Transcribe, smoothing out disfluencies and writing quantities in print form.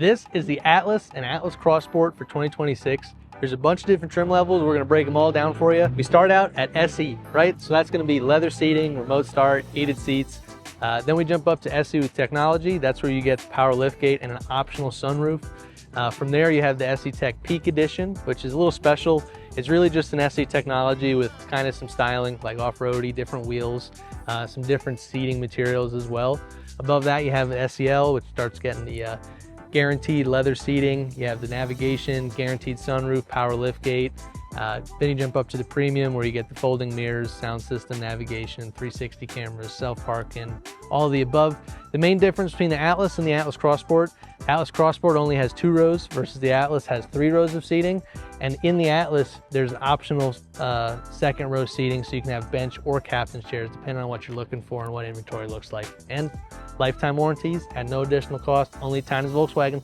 This is the Atlas and Atlas Cross Sport for 2026. There's a bunch of different trim levels. We're gonna break them all down for you. We start out at SE, right? So that's gonna be leather seating, remote start, heated seats. Then we jump up to SE with technology. That's where you get the power liftgate and an optional sunroof. From there, you have the SE Tech Peak Edition, which is a little special. It's really just an SE technology with kind of some styling, like off-roady, different wheels, some different seating materials as well. Above that, you have the SEL, which starts getting the guaranteed leather seating. You have the navigation, guaranteed sunroof, power liftgate. Then you jump up to the premium where you get the folding mirrors, sound system, navigation, 360 cameras, self-parking, all of the above. The main difference between the Atlas and the Atlas Cross Sport, Atlas Cross Sport only has 2 rows versus the Atlas has 3 rows of seating. And in the Atlas, there's optional second row seating, so you can have bench or captain's chairs depending on what you're looking for and what inventory looks like. And lifetime warranties at no additional cost, only Tynan's Volkswagen.